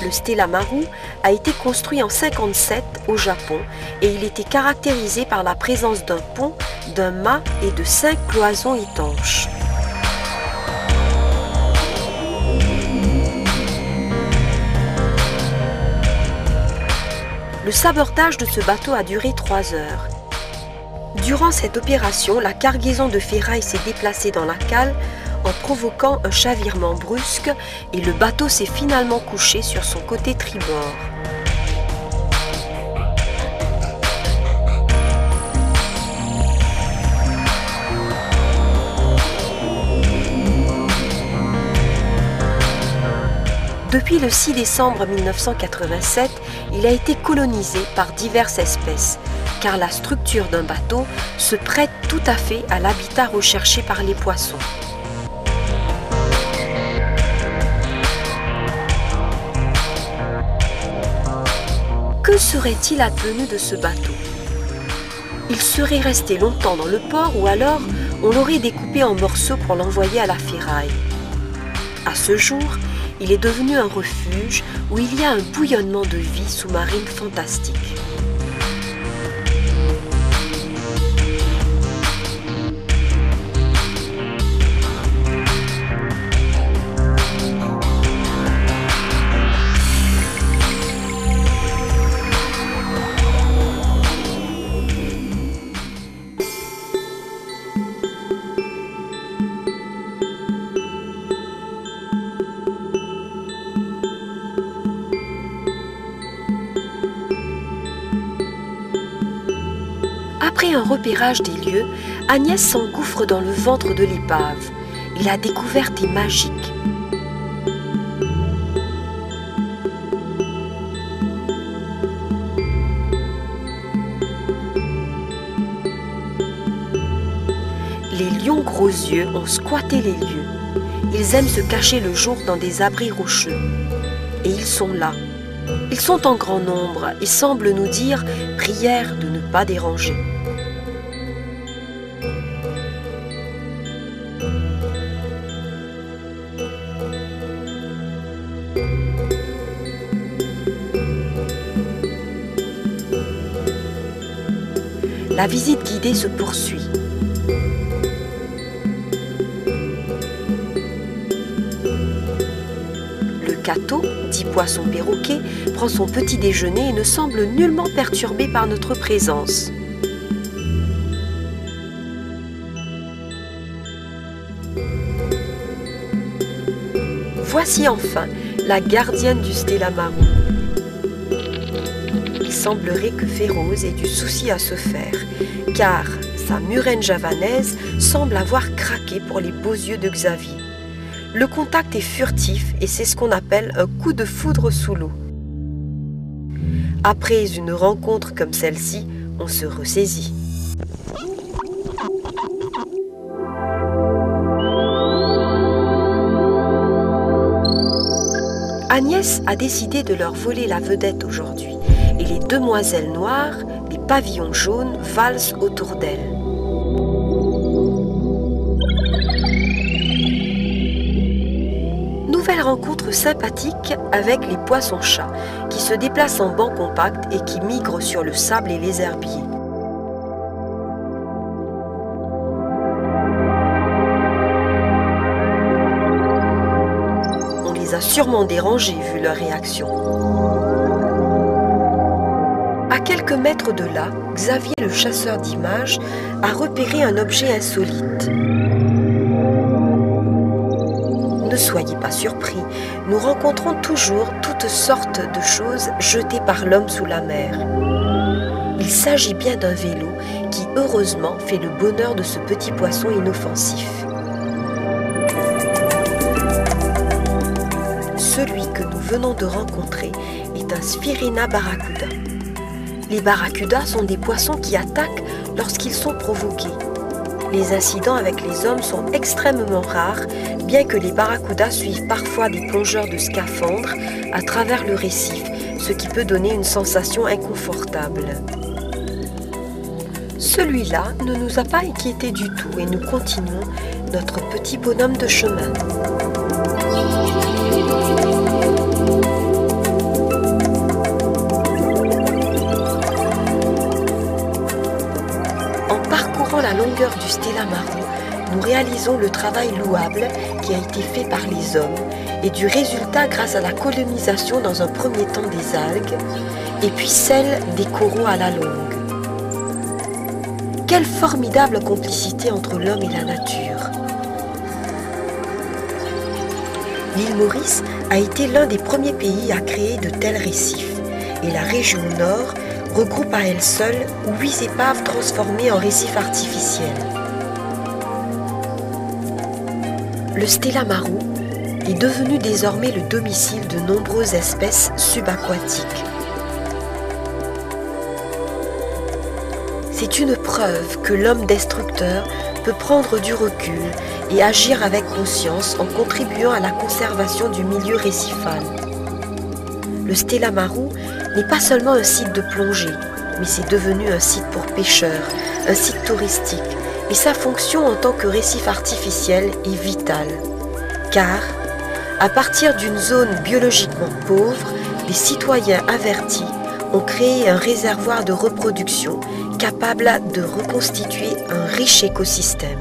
le Stella Maru a été construit en 1957 au Japon et il était caractérisé par la présence d'un pont, d'un mât et de 5 cloisons étanches. Le sabordage de ce bateau a duré 3 heures. Durant cette opération, la cargaison de ferraille s'est déplacée dans la cale en provoquant un chavirement brusque et le bateau s'est finalement couché sur son côté tribord. Depuis le 6 décembre 1987, il a été colonisé par diverses espèces, car la structure d'un bateau se prête tout à fait à l'habitat recherché par les poissons. Que serait-il advenu de ce bateau? Il serait resté longtemps dans le port ou alors on l'aurait découpé en morceaux pour l'envoyer à la ferraille. À ce jour, il est devenu un refuge où il y a un bouillonnement de vie sous-marine fantastique. Après un repérage des lieux, Agnès s'engouffre dans le ventre de l'épave et la découverte est magique. Les lions gros yeux ont squatté les lieux. Ils aiment se cacher le jour dans des abris rocheux. Et ils sont là. Ils sont en grand nombre et semblent nous dire « prière de ne pas déranger ». La visite guidée se poursuit. Le cateau, dit poisson perroquet, prend son petit déjeuner et ne semble nullement perturbé par notre présence. Voici enfin la gardienne du Stella Maru. Il semblerait que Féroze ait du souci à se faire, car sa murène javanaise semble avoir craqué pour les beaux yeux de Xavier. Le contact est furtif et c'est ce qu'on appelle un coup de foudre sous l'eau. Après une rencontre comme celle-ci, on se ressaisit. Agnès a décidé de leur voler la vedette aujourd'hui et les demoiselles noires, des pavillons jaunes, valsent autour d'elle. Nouvelle rencontre sympathique avec les poissons-chats qui se déplacent en banc compact et qui migrent sur le sable et les herbiers. On les a sûrement dérangés vu leur réaction. À quelques mètres de là, Xavier, le chasseur d'images, a repéré un objet insolite. Ne soyez pas surpris, nous rencontrons toujours toutes sortes de choses jetées par l'homme sous la mer. Il s'agit bien d'un vélo qui, heureusement, fait le bonheur de ce petit poisson inoffensif. Celui que nous venons de rencontrer est un Sphyrina barracuda. Les barracudas sont des poissons qui attaquent lorsqu'ils sont provoqués. Les incidents avec les hommes sont extrêmement rares, bien que les barracudas suivent parfois des plongeurs de scaphandres à travers le récif, ce qui peut donner une sensation inconfortable. Celui-là ne nous a pas inquiétés du tout et nous continuons notre petit bonhomme de chemin. longueur du Stella Maru, nous réalisons le travail louable qui a été fait par les hommes et du résultat grâce à la colonisation dans un premier temps des algues et puis celle des coraux à la longue. Quelle formidable complicité entre l'homme et la nature! L'île Maurice a été l'un des premiers pays à créer de tels récifs et la région nord regroupe à elle seule 8 épaves transformées en récifs artificiels. Le Stella Maru est devenu désormais le domicile de nombreuses espèces subaquatiques. C'est une preuve que l'homme destructeur peut prendre du recul et agir avec conscience en contribuant à la conservation du milieu récifal. Le Stella Maru n'est pas seulement un site de plongée, mais c'est devenu un site pour pêcheurs, un site touristique, et sa fonction en tant que récif artificiel est vitale. Car, à partir d'une zone biologiquement pauvre, les citoyens avertis ont créé un réservoir de reproduction capable de reconstituer un riche écosystème.